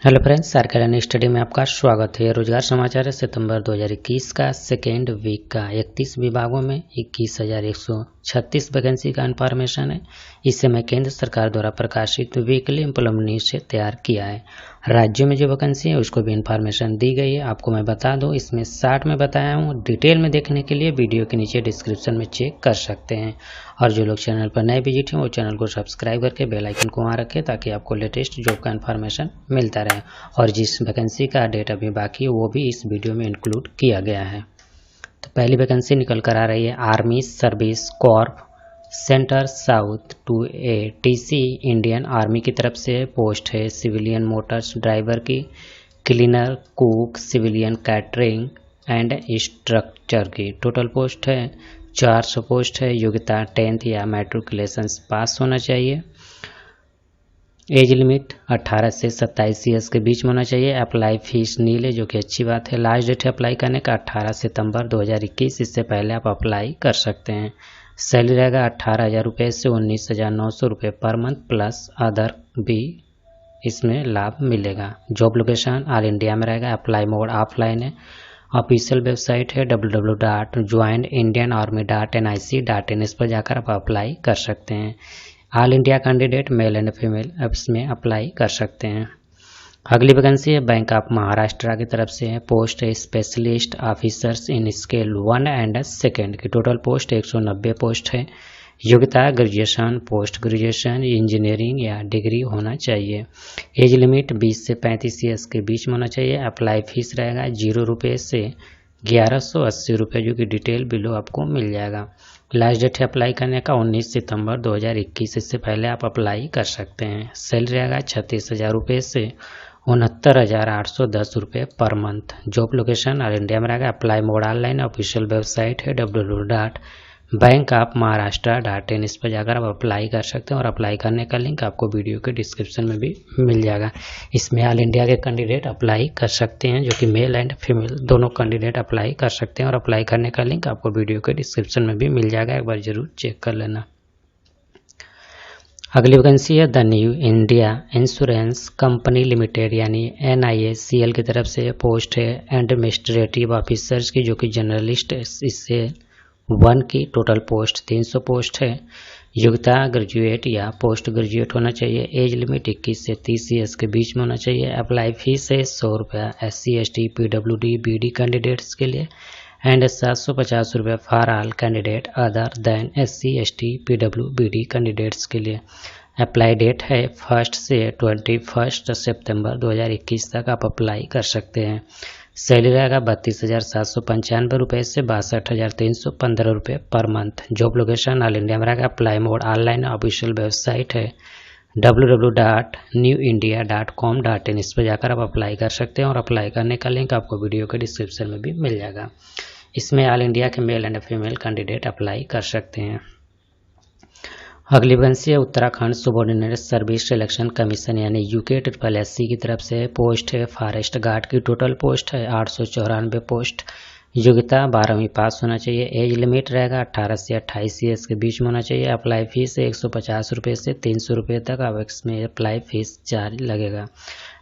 Hello friends, सरकारी study में आपका स्वागत है। रोजगार समाचार है सितंबर 2021 का सेकेंड वीक का 31 विभागों में 21,136 वैकेंसी का इन्फॉर्मेशन है। इसे मैं केंद्र सरकार द्वारा प्रकाशित वीकली एम्प्लॉयमेंट न्यूज से तैयार किया है। राज्यों में जो वैकेंसी है उसको भी इन्फॉर्मेशन दी गई है। आपको मैं बता दूं, इसमें 60 में बताया हूँ। डिटेल में देखने के लिए वीडियो के नीचे डिस्क्रिप्शन में चेक कर सकते हैं। और जो लोग चैनल पर नए विजिट हैं वो चैनल को सब्सक्राइब करके बेल आइकन को वहाँ रखें ताकि आपको लेटेस्ट जॉब का इन्फॉर्मेशन मिलता रहे। और जिस वैकेंसी का डेट अभी बाकी है वो भी इस वीडियो में इंक्लूड किया गया है। तो पहली वैकेंसी निकल कर आ रही है army service Corp centre south 2A Indian army की तरफ से पोस्ट है। सिविलियन मोटर्स ड्राइवर की, cleaner, cook, civilian catering and structure की। टोटल पोस्ट है 400 पोस्ट है। योग्यता 10th या मैट्रिकुलेशन पास होना चाहिए। एज लिमिट 18 से 27 ईयर्स के बीच में होना चाहिए। अप्लाई फीस नील है, जो कि अच्छी बात है। लास्ट डेट है अप्लाई करने का 18 सितंबर 2021। इससे पहले आप अप्लाई कर सकते हैं। सैलरी रहेगा 18,000 रुपये से 19,900 रुपये पर मंथ प्लस अदर भी इसमें लाभ मिलेगा। जॉब लोकेशन ऑल इंडिया में रहेगा। अप्लाई मोड ऑफलाइन है। ऑफिशियल वेबसाइट है www.joinindianarmy.nic.in। इस पर जाकर आप अप्लाई कर सकते हैं। All India candidate male and female इसमें अप्लाई कर सकते हैं। अगली वैकेंसी है बैंक ऑफ महाराष्ट्र की तरफ से है। पोस्ट है specialist officers in scale 1 and 2 की। टोटल पोस्ट 190 पोस्ट है। योग्यता ग्रेजुएशन, पोस्ट ग्रेजुएशन, इंजीनियरिंग या डिग्री होना चाहिए। एज लिमिट 20 से 35 ईयर्स के बीच में होना चाहिए। अप्लाई फीस रहेगा 0 रुपये से 1180 रुपये, जो कि डिटेल बिलो आपको मिल जाएगा। लास्ट डेट है अप्लाई करने का 19 सितंबर 2021। इससे पहले आप अप्लाई कर सकते हैं। सैलरी रहेगा 36,000 रुपये से 69,810 रुपये पर month. Job location all India में रहेगा। Apply mode online. Official website है www.bankofmaharashtra.in। इस पर जाकर आप अप्लाई कर सकते हैं और अप्लाई करने का लिंक आपको वीडियो के डिस्क्रिप्शन में भी मिल जाएगा। इसमें ऑल इंडिया के कैंडिडेट अप्लाई कर सकते हैं, जो कि मेल एंड फीमेल दोनों कैंडिडेट अप्लाई कर सकते हैं। और अप्लाई करने का लिंक आपको वीडियो के डिस्क्रिप्शन में भी मिल जाएगा, एक बार जरूर चेक कर लेना। अगली वैकेंसी है the new India insurance company limited यानी NIACL की तरफ से पोस्ट है एडमिनिस्ट्रेटिव ऑफिसर्स की, जो कि जर्नलिस्ट इससे 1 की। टोटल पोस्ट 300 पोस्ट है। योग्यता ग्रेजुएट या पोस्ट ग्रेजुएट होना चाहिए। एज लिमिट 21 से 30 ईयर्स के बीच में होना चाहिए। अप्लाई फीस है 100 रुपया SC ST PWD BD candidates के लिए एंड 750 रुपये for all candidate other than SC ST PWD candidates के लिए। अप्लाई डेट है 1 से 21 सितंबर 2021 तक आप अप्लाई कर सकते हैं। सैलरी रहेगा 32,795 रुपये से 62,315 रुपये पर month. Job location all India में रहेगा। Apply mode online. Official website है www.newindia.com.in। इस पर जाकर आप अप्लाई कर सकते हैं और अप्लाई करने का लिंक आपको वीडियो के डिस्क्रिप्शन में भी मिल जाएगा। इसमें ऑल इंडिया के male and female candidate apply कर सकते हैं। अगली वैकेंसी है Uttarakhand subordinate service selection commission यानी UKSSC की तरफ से पोस्ट है फॉरेस्ट गार्ड की। टोटल पोस्ट है 894 पोस्ट। योग्यता 12वीं पास होना चाहिए। एज लिमिट रहेगा 18 से 28 ईयर्स के बीच में होना चाहिए। अप्लाई फीस 150 रुपये से 300 रुपये तक अब इसमें अप्लाई फीस चार्ज लगेगा।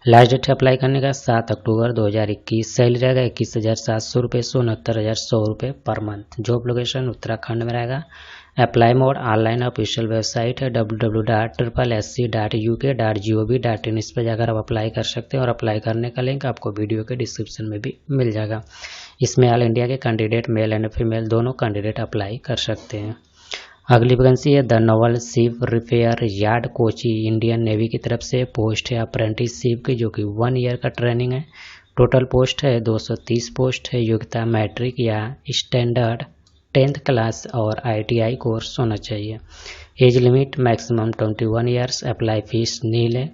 लास्ट डेट अप्लाई करने का 7 अक्टूबर 2021। सैलरी रहेगा 21,700 रुपये से 69,100 रुपये पर मंथ। जॉब लोकेशन उत्तराखंड में रहेगा। Apply mode online. Official website है www.sc.uk.gov.in। इस पर जाकर आप अप्लाई कर सकते हैं और अप्लाई करने का लिंक आपको वीडियो के डिस्क्रिप्शन में भी मिल जाएगा। इसमें ऑल इंडिया के कैंडिडेट मेल एंड फीमेल दोनों कैंडिडेट अप्लाई कर सकते हैं। अगली वैकेंसी है the novel ship repair yard Kochi Indian navy की तरफ से पोस्ट है अप्रेंटिसशिप की, जो कि 1 ईयर का ट्रेनिंग है। टोटल पोस्ट है 230 पोस्ट है। योग्यता मैट्रिक या स्टैंडर्ड 10th क्लास और ITI कोर्स होना चाहिए। Age limit maximum 21 years. Apply fee nil है।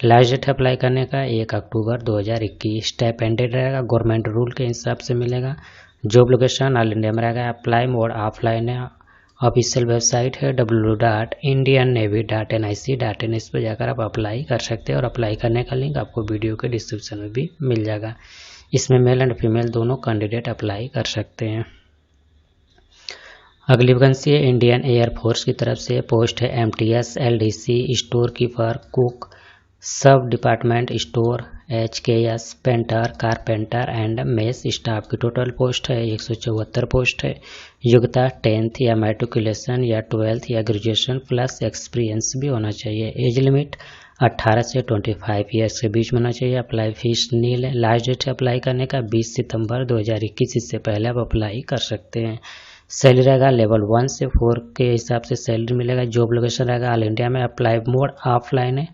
लास्ट डेट अप्लाई करने का 1 अक्टूबर 2021। स्टाइपेंडेड रहेगा, गवर्नमेंट रूल के हिसाब से मिलेगा। जॉब लोकेशन ऑल इंडिया में रहेगा। अप्लाई मोड ऑफलाइन है। ऑफिशियल वेबसाइट है www.indiannavy.nic.in। इस पर जाकर आप अप्लाई कर सकते हैं और अप्लाई करने का लिंक आपको वीडियो के डिस्क्रिप्शन में भी मिल जाएगा। इसमें मेल एंड फीमेल दोनों कैंडिडेट अप्लाई कर सकते हैं। अगली वैकेंसी है इंडियन एयरफोर्स की तरफ से पोस्ट है MTS LDC store keeper cook sub department store HKS painter, carpenter and mess staff की टोटल पोस्ट है 174 पोस्ट है। योग्यता 10th या मैट्रिकुलेशन या 12th या ग्रेजुएशन प्लस एक्सपीरियंस भी होना चाहिए। एज लिमिट 18 से 25 ईयर्स के बीच में होना चाहिए। अप्लाई फीस नील है। लास्ट डेट अप्लाई करने का 20 सितंबर 2021, इससे पहले आप अप्लाई कर सकते हैं। सैलरी रहेगा लेवल 1 से 4 के हिसाब से सैलरी मिलेगा। जॉब लोकेशन रहेगा ऑल इंडिया में। अप्लाई मोड ऑफलाइन है।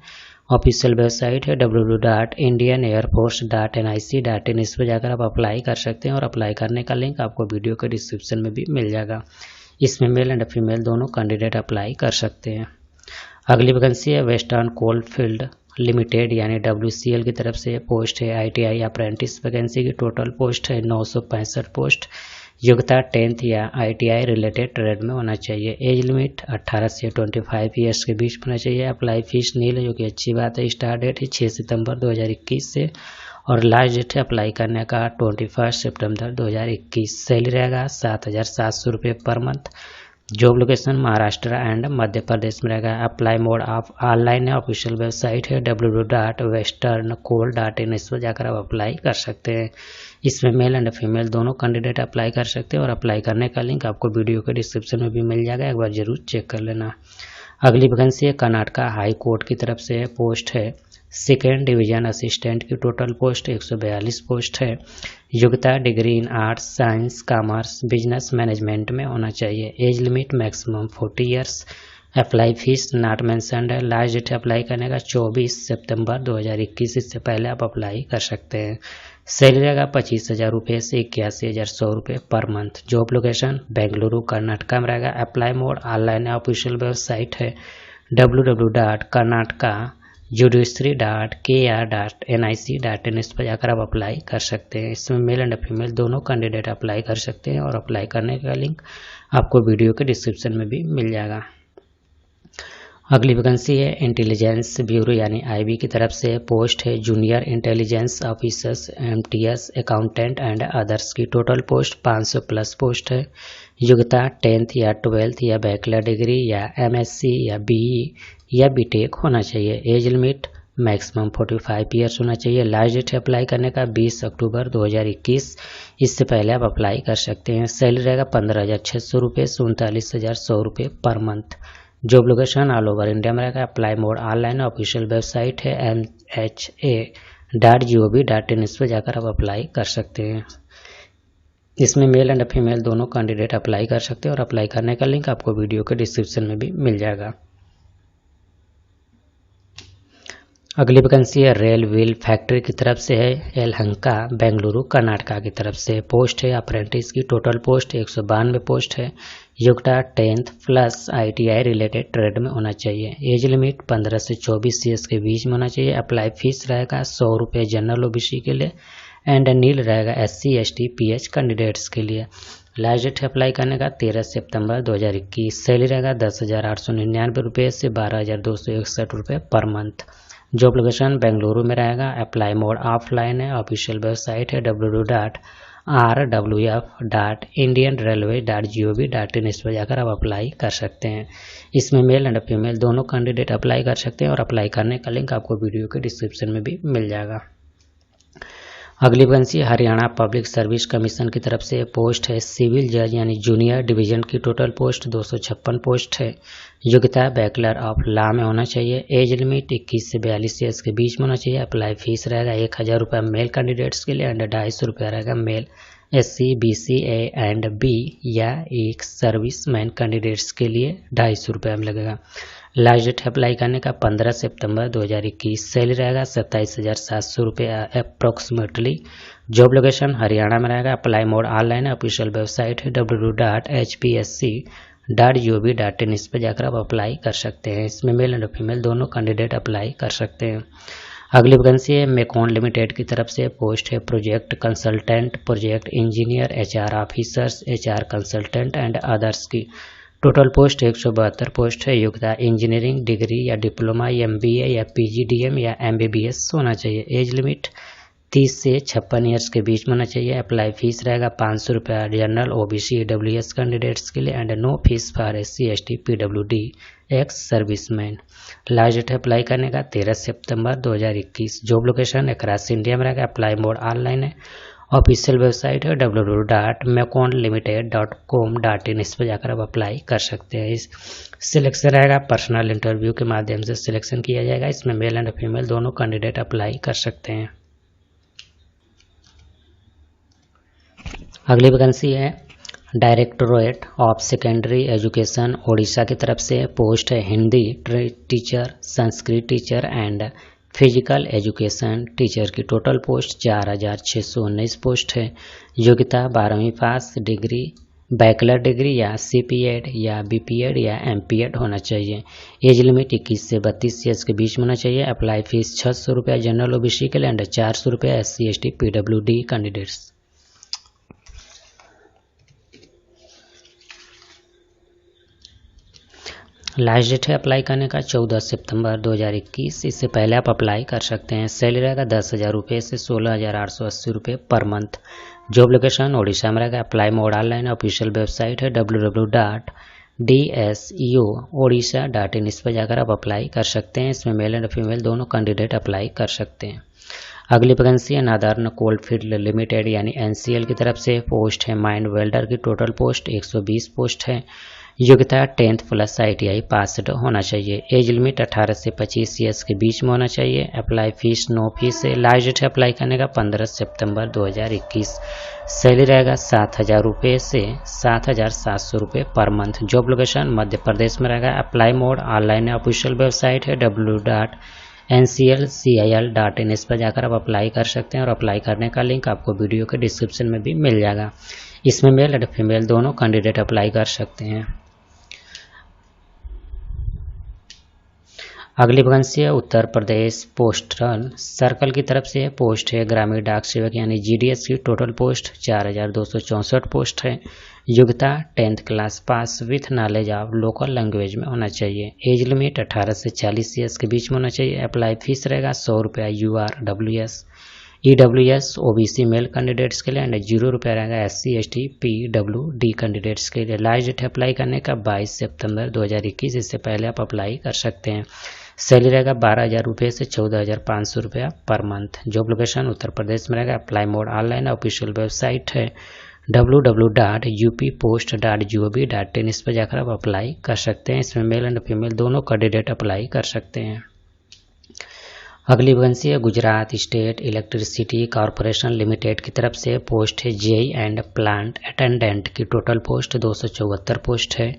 ऑफिशियल वेबसाइट है www.indianairforce.nic.in। इस पर जाकर आप अप्लाई कर सकते हैं और अप्लाई करने का लिंक आपको वीडियो के डिस्क्रिप्शन में भी मिल जाएगा। इसमें मेल एंड फीमेल दोनों कैंडिडेट अप्लाई कर सकते हैं। अगली वैकेंसी है वेस्टर्न कोलफील्ड लिमिटेड यानी WCL की तरफ से पोस्ट है। ITI अप्रेंटिस वैकेंसी की टोटल पोस्ट है 965 पोस्ट। योग्यता 10th या ITI रिलेटेड ट्रेड में होना चाहिए। एज लिमिट 18 से 25 ईयर्स के बीच होना चाहिए। अप्लाई फीस नील है, जो कि अच्छी बात है। स्टार्ट डेट है 6 सितंबर 2021 से और लास्ट डेट है अप्लाई करने का 21 सितंबर 2021। सैलरी रहेगा 7,700 रुपये पर month. Job location Maharashtra and Madhya Pradesh में रहेगा। अप्लाई मोड आप ऑनलाइन है। ऑफिशियल वेबसाइट है www.westerncoal.in। इस पर जाकर आप अप्लाई कर सकते हैं। इसमें मेल एंड फीमेल दोनों कैंडिडेट अप्लाई कर सकते हैं और अप्लाई करने का लिंक आपको वीडियो के डिस्क्रिप्शन में भी मिल जाएगा, एक बार जरूर चेक कर लेना। अगली वैकेंसी है कर्नाटका हाई कोर्ट की तरफ से पोस्ट है। सेकेंड डिवीजन असिस्टेंट की टोटल पोस्ट 142 पोस्ट है। योग्यता degree in arts, science, commerce, business management में होना चाहिए। Age limit maximum 40 years. Apply fees not mentioned है। लास्ट डेट अप्लाई करने का 24 सितंबर 2021, इससे पहले आप अप्लाई कर सकते हैं। सैलरी रहेगा 25,000 रुपये से 81,100 रुपये पर month. Job location Bengaluru Karnataka में रहेगा। अप्लाई मोड ऑनलाइन है। ऑफिशियल वेबसाइट है www.karnataka.judiciary.kr.nic.in। इस पर जाकर आप अप्लाई कर सकते हैं। इसमें मेल एंड फीमेल दोनों कैंडिडेट अप्लाई कर सकते हैं और अप्लाई करने का लिंक आपको वीडियो के डिस्क्रिप्शन में भी मिल जाएगा। अगली वैकेंसी है इंटेलिजेंस ब्यूरो यानी IB की तरफ से पोस्ट है। Junior intelligence officers, MTS, accountant and others की टोटल पोस्ट 500 प्लस पोस्ट है। योग्यता 10th या 12th या बैचलर डिग्री या MSc या BE या BTech होना चाहिए। एज लिमिट मैक्सिमम 45 ईयर्स होना चाहिए। लास्ट डेट अप्लाई करने का 20 अक्टूबर 2021, इससे पहले आप अप्लाई कर सकते हैं। सैलरी रहेगा 15,600 रुपये से 39,100 रुपये पर month. Job location all over India में रहेगा। Apply mode online. Official website है mha.gov.in। इस पर जाकर आप अप्लाई कर सकते हैं। इसमें मेल एंड फीमेल दोनों कैंडिडेट अप्लाई कर सकते हैं और अप्लाई करने का लिंक आपको वीडियो के डिस्क्रिप्शन में भी मिल जाएगा। अगली वैकेंसी है रेल व्हील फैक्ट्री की तरफ से है। यलहंका बेंगलुरु कर्नाटका की तरफ से पोस्ट है। अप्रेंटिस की टोटल पोस्ट 192 पोस्ट है। योग्यता 10th plus ITI related trade में होना चाहिए। एज लिमिट 15 से 24 ईयर्स के बीच में होना चाहिए। अप्लाई फीस रहेगा 100 रुपये जनरल OBC के लिए एंड नील रहेगा SC ST PH कैंडिडेट्स के लिए। लास्ट डेट अप्लाई करने का 13 सितंबर 2021। सैलरी रहेगा 10,899 रुपये से 12,261 रुपये पर मंथ। जॉब लोकेशन बेंगलुरु में रहेगा। अप्लाई मोड ऑफलाइन है। ऑफिशियल वेबसाइट है www.rwf.indianrailway.gov.in। इस पर जाकर आप अप्लाई कर सकते हैं। इसमें मेल एंड फीमेल दोनों कैंडिडेट अप्लाई कर सकते हैं और अप्लाई करने का लिंक आपको वीडियो के डिस्क्रिप्शन में भी मिल जाएगा। अगली vacancy Haryana public service commission की तरफ से पोस्ट है। सिविल जज यानी जूनियर डिवीजन की टोटल पोस्ट 256 पोस्ट है। योग्यता बैचलर ऑफ लॉ में होना चाहिए। एज लिमिट 21 से 42 ईयर्स के बीच में होना चाहिए। अप्लाई फीस रहेगा 1,000 रुपये मेल कैंडिडेट्स के लिए एंड 250 रुपया रहेगा male SC BC A and B या एक सर्विसमैन कैंडिडेट्स के लिए 250 रुपया में लगेगा। लास्ट डेट अप्लाई करने का 15 सितंबर 2021। सैलरी रहेगा 27,700 रुपये अप्रोक्सीमेटली। जॉब लोकेशन हरियाणा में रहेगा। अप्लाई मोड ऑनलाइन है। ऑफिशियल वेबसाइट है www.hpsc.gov.in। इस पर जाकर आप अप्लाई कर सकते हैं। इसमें मेल एंड फीमेल दोनों कैंडिडेट अप्लाई कर सकते हैं। अगली वैकेंसी है मेकॉन लिमिटेड की तरफ से पोस्ट है। Project consultant, project engineer, HR officers, HR consultant and others की टोटल पोस्ट 172 पोस्ट है। योग्यता इंजीनियरिंग डिग्री या डिप्लोमा या MBA या PGDM या MBBS होना चाहिए। एज लिमिट 30 से 56 ईयर्स के बीच में होना चाहिए। अप्लाई फीस रहेगा 500 रुपया जनरल OBC EWS कैंडिडेट्स के लिए and no fees for SC ST PWD ex serviceman. Last date apply करने का 13 सितंबर 2021। जॉब लोकेशन अक्रॉस इंडिया में रहेगा। अप्लाई मोड ऑनलाइन है। ऑफिशियल वेबसाइट है www.maconlimited.com.in। इस पर जाकर आप अप्लाई कर सकते हैं। इस सिलेक्शन रहेगा पर्सनल इंटरव्यू के माध्यम से सिलेक्शन किया जाएगा। इसमें मेल एंड फीमेल दोनों कैंडिडेट अप्लाई कर सकते हैं। अगली वैकेंसी है directorate of secondary education Odisha की तरफ से। पोस्ट है Hindi teacher, Sanskrit teacher and physical education teacher की टोटल पोस्ट 4619 पोस्ट है। योग्यता 12वीं पास, डिग्री बैचलर डिग्री या CPED या BPED या MPED होना चाहिए। एज लिमिट 21 से 32 ईयर्स के बीच में होना चाहिए। अप्लाई फीस 600 रुपया जनरल OBC के लिए एंड 400 रुपया SC ST PWD candidates. Last date है अप्लाई करने का 14 सितंबर 2021। इससे पहले आप अप्लाई कर सकते हैं। सैलरी रहेगा 10,000 रुपये से 16,880 रुपये पर मंथ। जॉब लोकेशन ओडिशा में रहेगा। Apply mode online. Official website है www.DSEOodisha.in। इस पर जाकर आप अप्लाई कर सकते हैं। इसमें मेल एंड फीमेल दोनों कैंडिडेट अप्लाई कर सकते हैं। अगली वैकेंसी है नादर्न कोलफील्ड लिमिटेड यानी NCL की तरफ से। पोस्ट है माइंड वेल्डर की टोटल पोस्ट 120 पोस्ट है। योग्यता 10th प्लस ITI पासड होना चाहिए। एज लिमिट 18 से 25 ईयर्स के बीच में होना चाहिए। अप्लाई फीस नो फीस है। लास्ट डेट अप्लाई करने का 15 सितंबर 2021। सैलरी रहेगा 7,000 रुपये से 7,700 रुपये पर मंथ। जॉब लोकेशन मध्य प्रदेश में रहेगा। अप्लाई मोड ऑनलाइन है। ऑफिशियल वेबसाइट है www.nclcil.in। इस पर जाकर आप अप्लाई कर सकते हैं और अप्लाई करने का लिंक आपको वीडियो के डिस्क्रिप्शन में भी मिल जाएगा। इसमें मेल और फीमेल दोनों कैंडिडेट अप्लाई कर सकते हैं। अगली वैकेंसी है उत्तर प्रदेश पोस्टल सर्कल की तरफ से। पोस्ट है ग्रामीण डाक सेवक यानी GDS की टोटल पोस्ट 4,264 पोस्ट है। योग्यता 10th class pass with knowledge of local language में होना चाहिए। एज लिमिट 18 से 40 ईयर्स के बीच में होना चाहिए। अप्लाई फीस रहेगा 100 रुपया URWS EWS OBC male candidates के लिए एंड 0 रुपया रहेगा SC ST PWD कैंडिडेट्स के लिए। लास्ट डेट अप्लाई करने का 22 सितंबर 2021। इससे पहले आप अप्लाई कर सकते हैं। सैलरी रहेगा 12,000 रुपये से 14,500 रुपया पर month. Job location Uttar Pradesh में रहेगा। Apply mode online. Official website है www.uppost.gov.in। इस पर जाकर आप अप्लाई कर सकते हैं। इसमें मेल एंड फीमेल दोनों कैंडिडेट अप्लाई कर सकते हैं। अगली वैकेंसी है Gujarat state electricity corporation limited की तरफ से। पोस्ट है JE एंड प्लांट अटेंडेंट की टोटल पोस्ट 274 पोस्ट है।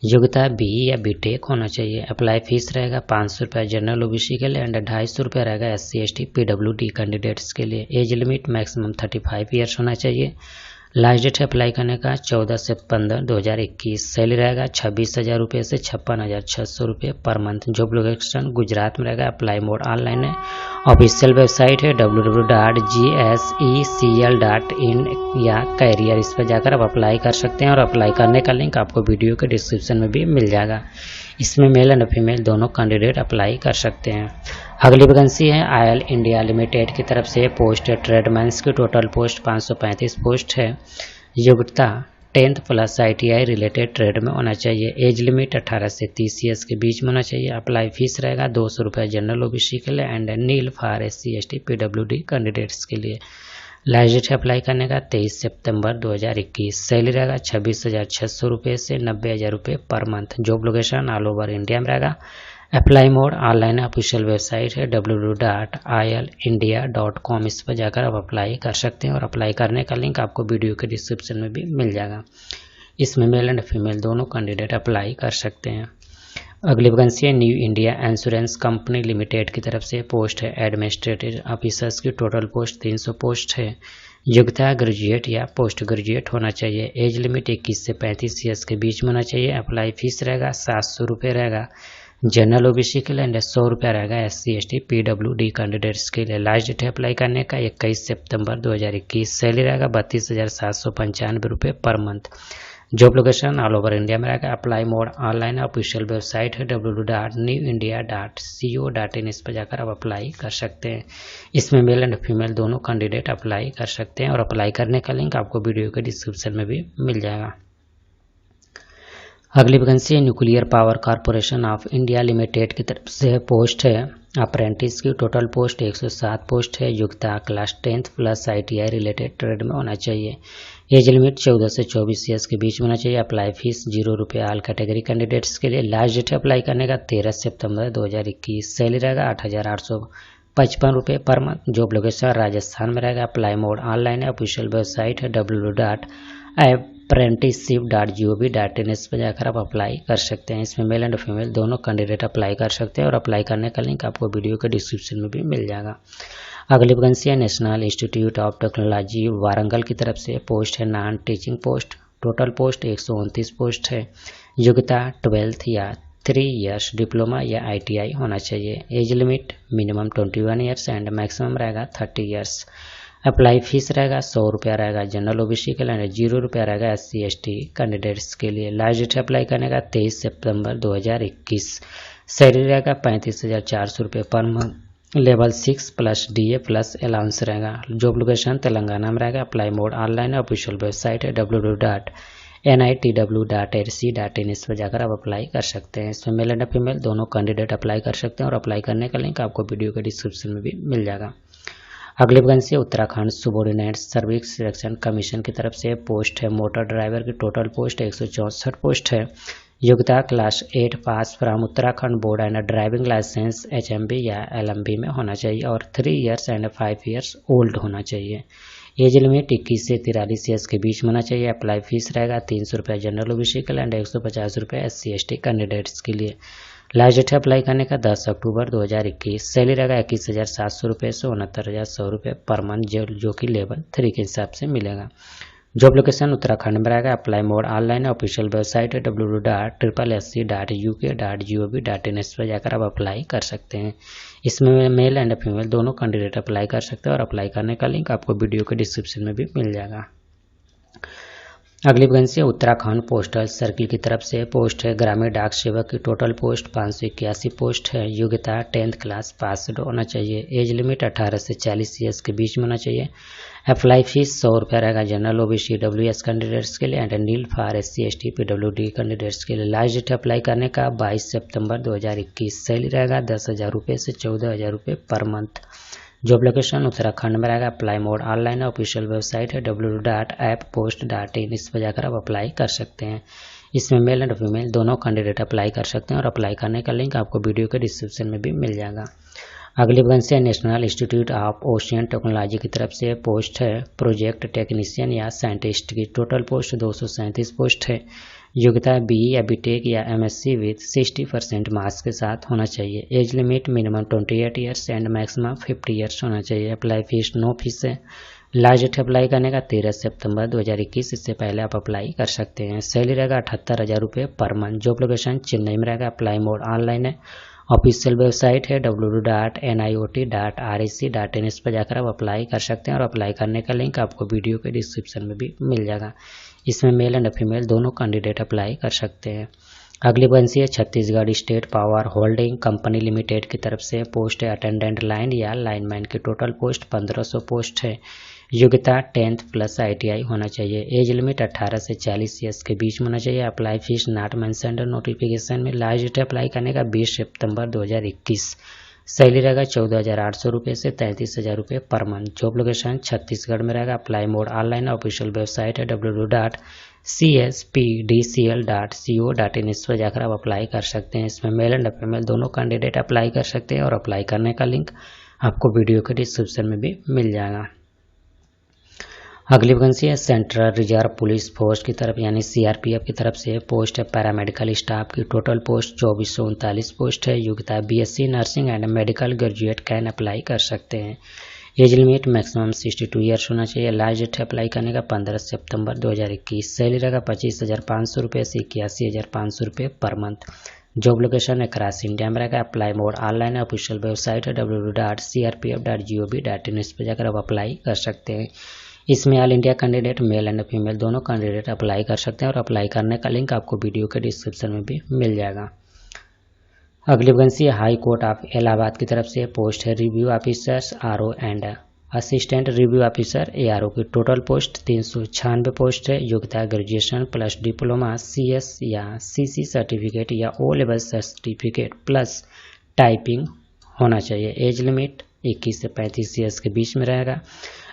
योग्यता BE या BTech होना चाहिए। अप्लाई फीस रहेगा 500 रुपया जनरल OBC के लिए एंड 250 रुपया रहेगा SC ST PWD कैंडिडेट्स के लिए। एज लिमिट मैक्सिमम 35 ईयर्स होना चाहिए। लास्ट डेट अप्लाई करने का 14 सितंबर 2021। सैलरी रहेगा 26,000 रुपये से 56,600 रुपये पर मंथ। जॉब लोकेशन गुजरात में रहेगा। अप्लाई मोड ऑनलाइन है। ऑफिशियल वेबसाइट है www.gsecl.in या कैरियर। इस पर जाकर आप अप्लाई कर सकते हैं और अप्लाई करने का लिंक आपको वीडियो के डिस्क्रिप्शन में भी मिल जाएगा। इसमें मेल एंड फीमेल दोनों कैंडिडेट अप्लाई कर सकते हैं। अगली वैकेंसी है आयल इंडिया लिमिटेड की तरफ से। पोस्ट है ट्रेडमैन्स की टोटल पोस्ट 535 पोस्ट है। योग्यता 10th plus ITI related trade में होना चाहिए। एज लिमिट 18 से 30 ईयर्स के बीच में होना चाहिए। अप्लाई फीस रहेगा 200 रुपये जनरल OBC के लिए and nil for SC ST PWD candidates के लिए। लास्ट डेट अप्लाई करने का 23 सितंबर 2021। सैलरी रहेगा 26,600 रुपये से 90,000 रुपये पर month. Job location all over India में रहेगा। Apply mode online official website है www.ilindia.com। इस पर जाकर आप अप्लाई कर सकते हैं और अप्लाई करने का लिंक आपको वीडियो के डिस्क्रिप्शन में भी मिल जाएगा। इसमें मेल एंड फीमेल दोनों कैंडिडेट अप्लाई कर सकते हैं। अगली वैकेंसी है new India insurance company limited की तरफ से। पोस्ट है एडमिनिस्ट्रेटिव ऑफिसर्स की टोटल पोस्ट 300 पोस्ट है। योग्यता ग्रेजुएट या पोस्ट ग्रेजुएट होना चाहिए। एज लिमिट 21 से 35 ईयर्स के बीच में होना चाहिए। अप्लाई फीस रहेगा 700 रुपये रहेगा जनरल OBC के लिए 100 रुपया रहेगा SC ST PWD कैंडिडेट्स के लिए। लास्ट डेट अप्लाई करने का 21 सितंबर 2021। सैलरी रहेगा 32,795 रुपये पर month. Job location all over India में रहेगा। अप्लाई मोड ऑनलाइन है, ऑफिशियल वेबसाइट है www.newindia.co.in, इस पर जाकर आप अप्लाई कर सकते हैं। इसमें मेल एंड फीमेल दोनों कैंडिडेट अप्लाई कर सकते हैं और अप्लाई करने का लिंक आपको वीडियो के डिस्क्रिप्शन में भी मिल जाएगा। अगली वैकेंसी है nuclear power corporation of India limited की तरफ से पोस्ट है अप्रेंटिस की। टोटल पोस्ट 107 पोस्ट है। योग्यता class 10th plus ITI related trade में होना चाहिए। एज लिमिट 14 से 24 ईयर्स के बीच में होना चाहिए। अप्लाई फीस 0 रुपये ऑल कैटेगरी कैंडिडेट्स के लिए। लास्ट डेट अप्लाई करने का 13 सितंबर 2021। सैलरी रहेगा 8,855 रुपये पर मंथ। जॉब लोकेशन राजस्थान में रहेगा। अप्लाई मोड ऑनलाइन है, ऑफिशियल वेबसाइट है www.apprenticeship.gov.in, इस पर जाकर आप अप्लाई कर सकते हैं। इसमें मेल एंड फीमेल दोनों कैंडिडेट अप्लाई कर सकते हैं और अप्लाई करने का लिंक आपको वीडियो के डिस्क्रिप्शन में भी मिल जाएगा। अगली वैकेंसी है national institute of technology Warangal की तरफ से पोस्ट है non teaching post. Total post 129 post है। योग्यता 12th या 3 इयर्स डिप्लोमा या ITI होना चाहिए। Age limit minimum 21 years and maximum रहेगा 30 ईयर्स। अप्लाई फीस रहेगा 100 रुपया रहेगा जनरल OBC के लिए, 0 रुपया रहेगा SC ST कैंडिडेट्स के लिए। लास्ट डेट अप्लाई करने का 23 सितंबर 2021। सैलरी रहेगा 35,400 रुपये पर month. Level 6 plus DA plus allowance रहेगा। जॉब लोकेशन तेलंगाना में रहेगा। अप्लाई मोड ऑनलाइन है, ऑफिशियल वेबसाइट है www.nitw.ac.in, इस पर जाकर आप अप्लाई कर सकते हैं। इसमें मेल एंड फीमेल दोनों कैंडिडेट अप्लाई कर सकते हैं और अप्लाई करने का लिंक आपको वीडियो के डिस्क्रिप्शन में भी मिल जाएगा। अगली vacancy Uttarakhand subordinate service selection commission की तरफ से पोस्ट है मोटर ड्राइवर की। टोटल पोस्ट 164 पोस्ट है। योग्यता class 8 pass from Uttarakhand board and driving licence HMB या LMB में होना चाहिए और 3 इयर्स एंड 5 इयर्स ओल्ड होना चाहिए। एज लिमिट 21 से 43 ईयर्स के बीच में होना चाहिए। अप्लाई फीस रहेगा 300 रुपये जनरल OBC के लिए, 150 रुपये SC ST कैंडिडेट्स के लिए। लास्ट डेट अप्लाई करने का 10 अक्टूबर 2021। सैलरी रहेगा 21,700 रुपये से 69,100 रुपये पर मंथ, जो कि लेवल 3 के हिसाब से मिलेगा। जॉब लोकेशन उत्तराखंड में रहेगा। अप्लाई मोड ऑनलाइन है, ऑफिशियल वेबसाइट है www.ssc.uk.gov.in, इस पर जाकर आप अप्लाई कर सकते हैं। इसमें मेल एंड फीमेल दोनों कैंडिडेट अप्लाई कर सकते हैं और अप्लाई करने का लिंक आपको वीडियो के डिस्क्रिप्शन में भी मिल जाएगा। अगली वैकेंसी है उत्तराखंड पोस्टल सर्किल की तरफ से पोस्ट है ग्रामीण डाक सेवक की। टोटल पोस्ट 581 पोस्ट है। योग्यता 10th क्लास पास होना चाहिए। एज लिमिट 18 से 40 ईयर्स के बीच में होना चाहिए। अप्लाई फीस 100 रुपया रहेगा जनरल OBC WS कैंडिडेट्स के लिए and nil for SC ST PWD candidates के लिए। लास्ट डेट अप्लाई करने का 22 सितंबर 2021। सैलरी रहेगा 10,000 रुपये से 14,000 रुपये पर मंथ। जॉब लोकेशन उत्तराखंड में रहेगा। अप्लाई मोड ऑनलाइन है, ऑफिशियल वेबसाइट है www.apppost.in, इस पर जाकर आप अप्लाई कर सकते हैं। इसमें मेल एंड फीमेल दोनों कैंडिडेट अप्लाई कर सकते हैं और अप्लाई करने का लिंक आपको वीडियो के डिस्क्रिप्शन में भी मिल जाएगा। अगली वैकेंसी है national institute of ocean technology की तरफ से पोस्ट है प्रोजेक्ट टेक्नीशियन या साइंटिस्ट की। टोटल पोस्ट 237 पोस्ट है। योग्यता BE या BTech या MSc विथ 60% मार्क्स के साथ होना चाहिए। Age limit minimum 28 years and maximum 50 years होना चाहिए। अप्लाई फीस नो फीस है। लास्ट डेट अप्लाई करने का 13 सितंबर 2021, इससे पहले आप अप्लाई कर सकते हैं। सैलरी रहेगा 78,000 रुपये पर मंथ। जॉब लोकेशन चेन्नई में रहेगा। अप्लाई मोड ऑनलाइन है, ऑफिशियल वेबसाइट है www.niot.rec.in, इस पर जाकर आप अप्लाई कर सकते हैं और अप्लाई करने का लिंक आपको वीडियो के डिस्क्रिप्शन में भी मिल जाएगा। इसमें मेल एंड फीमेल दोनों कैंडिडेट अप्लाई कर सकते हैं। अगली वैकेंसी है Chhattisgarh state power holding company limited की तरफ से पोस्ट है अटेंडेंट लाइन या लाइनमैन की। टोटल पोस्ट 1500 पोस्ट है। योग्यता 10th प्लस ITI होना चाहिए। एज लिमिट 18 से 40 ईयर्स के बीच में होना चाहिए। Apply fees not mentioned notification में। लास्ट डेट अप्लाई करने का 20 सितंबर 2021। सैलरी रहेगा 14,800 रुपये से 33,000 रुपये पर मंथ। जॉब लोकेशन छत्तीसगढ़ में रहेगा। Apply mode online official website है www.cspdcl.co.in, इस पर जाकर आप अप्लाई कर सकते हैं। इसमें मेल एंड फीमेल दोनों कैंडिडेट अप्लाई कर सकते हैं और अप्लाई करने का लिंक आपको वीडियो के डिस्क्रिप्शन में भी मिल जाएगा। अगली वैकेंसी है सेंट्रल रिजर्व पुलिस फोर्स की तरफ यानी CRPF की तरफ से पोस्ट है पैरामेडिकल स्टाफ की। टोटल पोस्ट 2439 पोस्ट है। योग्यता BSc nursing and medical graduate can apply कर सकते हैं। एज लिमिट मैक्सिमम 62 ईयर्स होना चाहिए। लास्ट डेट अप्लाई करने का 15 सितंबर 2021। सैलरी रहेगा 25,500 रुपये से 81,500 रुपये पर मंथ। जॉब लोकेशन है क्रॉस इंडिया में रहेगा। अप्लाई मोड ऑनलाइन है, ऑफिशियल वेबसाइट है www.crpf.gov.in, इस पर जाकर आप अप्लाई कर सकते हैं। इसमें all India candidate male and female दोनों कैंडिडेट अप्लाई कर सकते हैं और अप्लाई करने का लिंक आपको वीडियो के डिस्क्रिप्शन में भी मिल जाएगा। अगली vacancy high court of Allahabad की तरफ से पोस्ट है review officers RO and assistant review officer ARO की टोटल पोस्ट 396 पोस्ट है। योग्यता ग्रेजुएशन प्लस डिप्लोमा सीएस या सीसी सर्टिफिकेट या O level certificate plus typing होना चाहिए। एज लिमिट 21 से 35 ईयर्स के बीच में रहेगा।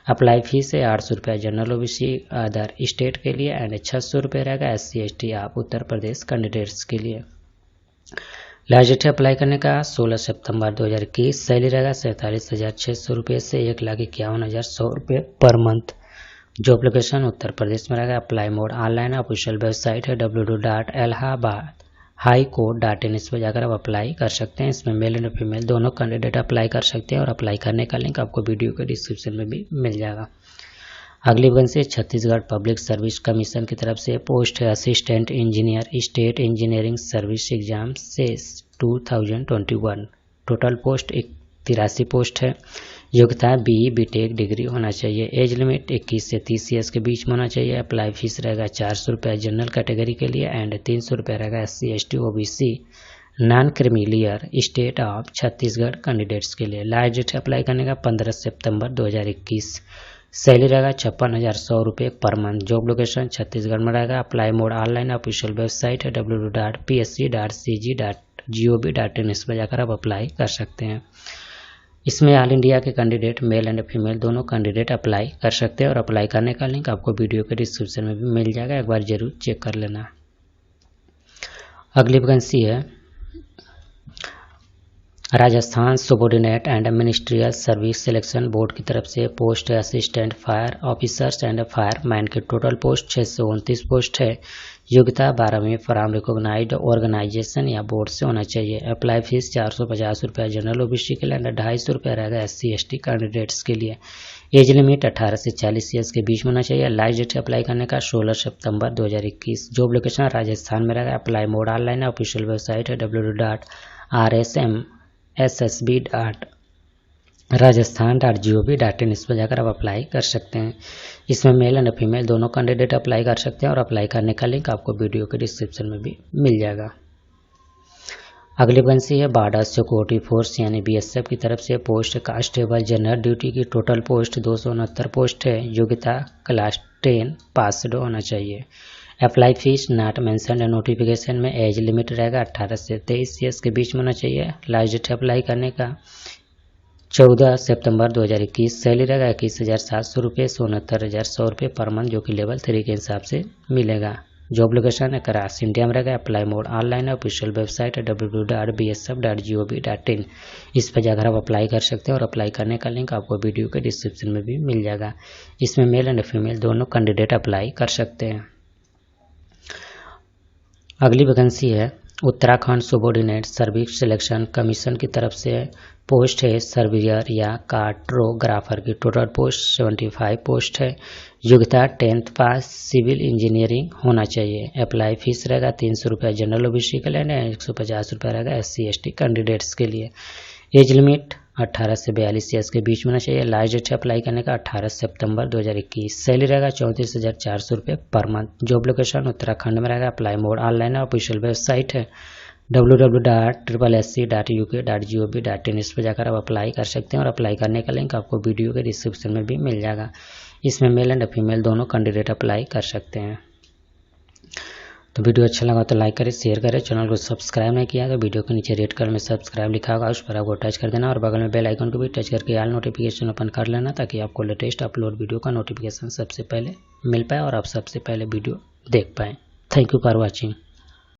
अप्लाई फीस है 800 रुपये जनरल ओबीसी अदर स्टेट के लिए एंड 600 रुपये रहेगा SC ST आप उत्तर प्रदेश कैंडिडेट्स के लिए। लास्ट डेट अप्लाई करने का 16 सितंबर 2021। सैलरी रहेगा 47,600 रुपये से 1,51,100 रुपये पर month. Job location Uttar Pradesh में रहेगा। Apply mode online official website है www.allahabadhighcourt.in। इस पर जाकर आप अप्लाई कर सकते हैं। इसमें मेल एंड फीमेल दोनों कैंडिडेट अप्लाई कर सकते हैं और अप्लाई करने का लिंक आपको वीडियो के डिस्क्रिप्शन में भी मिल जाएगा। अगली vacancy Chhattisgarh public service commission की तरफ से पोस्ट है assistant engineer state engineering service exam से 2021। टोटल पोस्ट 83 पोस्ट है। योग्यता BE BTech डिग्री होना चाहिए। एज लिमिट 21 से 30 ईयर्स के बीच में होना चाहिए। अप्लाई फीस रहेगा 400 रुपये जनरल कैटेगरी के लिए एंड 300 रुपये रहेगा SC ST OBC non creamy layer state of Chhattisgarh candidates के लिए। लास्ट डेट अप्लाई करने का 15 सितंबर 2021। सैलरी रहेगा 56,100 रुपये पर मंथ। जॉब लोकेशन छत्तीसगढ़ में रहेगा। Apply mode online official website है www.psc.cg.gov.in। इस पर जाकर आप अप्लाई कर सकते हैं। इसमें ऑल इंडिया के कैंडिडेट मेल एंड फीमेल दोनों कैंडिडेट अप्लाई कर सकते हैं और अप्लाई करने का लिंक आपको वीडियो के डिस्क्रिप्शन में भी मिल जाएगा। एक बार जरूर चेक कर लेना। अगली वैकेंसी है Rajasthan subordinate and ministerial service selection board की तरफ से पोस्ट है assistant fire officers and fireman की टोटल पोस्ट 629 पोस्ट है। योग्यता 12वीं फ्रॉम रिकॉग्नाइज्ड ऑर्गेनाइजेशन या बोर्ड से होना चाहिए। अप्लाई फीस 450 रुपये जनरल ओबीसी के लिए एंड 250 रुपये रहेगा SC ST कैंडिडेट्स के लिए। एज लिमिट 18 से 40 ईयर्स के बीच में होना चाहिए। लास्ट डेट अप्लाई करने का 16 सितंबर 2021। जॉब लोकेशन राजस्थान में रहेगा। Apply mode online official website है www.rsmssb.rajasthan.gov.in। इस पर जाकर आप अप्लाई कर सकते हैं। इसमें मेल एंड फीमेल दोनों कैंडिडेट अप्लाई कर सकते हैं और अप्लाई करने का लिंक आपको वीडियो के डिस्क्रिप्शन में भी मिल जाएगा। अगली वैकेंसी है बॉर्डर सिक्योरिटी फोर्स यानी BSF की तरफ से पोस्ट कांस्टेबल जनरल ड्यूटी की टोटल पोस्ट 269 पोस्ट है। योग्यता क्लास 10 पासड होना चाहिए। Apply fees not mentioned notification में। एज लिमिट रहेगा 18 से 23 ईयर्स के बीच में होना चाहिए। लास्ट डेट अप्लाई करने का 14 सितंबर 2021। सैलरी रहेगा 21,700 रुपये से 69,100 रुपये पर मंथ जो कि लेवल 3 के हिसाब से मिलेगा। जॉब लोकेशन है करास इंडिया में रहेगा। Apply mode online official website है www.bsf.gov.in। इस पर जाकर आप अप्लाई कर सकते हैं और अप्लाई करने का लिंक आपको वीडियो के डिस्क्रिप्शन में भी मिल जाएगा। इसमें मेल एंड फीमेल दोनों कैंडिडेट अप्लाई कर सकते हैं। अगली वैकेंसी है Uttarakhand subordinate service selection commission की तरफ से पोस्ट है सर्वेयर या कार्टोग्राफर की टोटल पोस्ट 75 पोस्ट है। योग्यता 10th पास सिविल इंजीनियरिंग होना चाहिए। अप्लाई फीस रहेगा 300 रुपये जनरल ओबीसी के लिए 150 रुपये रहेगा SC ST कैंडिडेट्स के लिए। एज लिमिट 18 से 42 ईयर्स के बीच में होना चाहिए। लास्ट डेट अप्लाई करने का 18 सितंबर 2021। सैलरी रहेगा 34,400 रुपये पर मंथ। जॉब लोकेशन उत्तराखंड में रहेगा। Apply mode online official website है www.ssc.uk.gov.in। इस पर जाकर आप अप्लाई कर सकते हैं और अप्लाई करने का लिंक आपको वीडियो के डिस्क्रिप्शन में भी मिल जाएगा। इसमें मेल एंड फीमेल दोनों कैंडिडेट अप्लाई कर सकते हैं। तो वीडियो अच्छा लगा तो लाइक करें, शेयर करें। चैनल को सब्सक्राइब नहीं किया तो वीडियो के नीचे रेड कलर में सब्सक्राइब लिखा होगा, उस पर आपको टच कर देना और बगल में बेल आइकन को भी टच करके ऑल नोटिफिकेशन ओपन कर लेना ताकि आपको लेटेस्ट अपलोड वीडियो का नोटिफिकेशन सबसे पहले मिल पाए और आप सबसे पहले वीडियो देख पाएँ। Thank you for watching.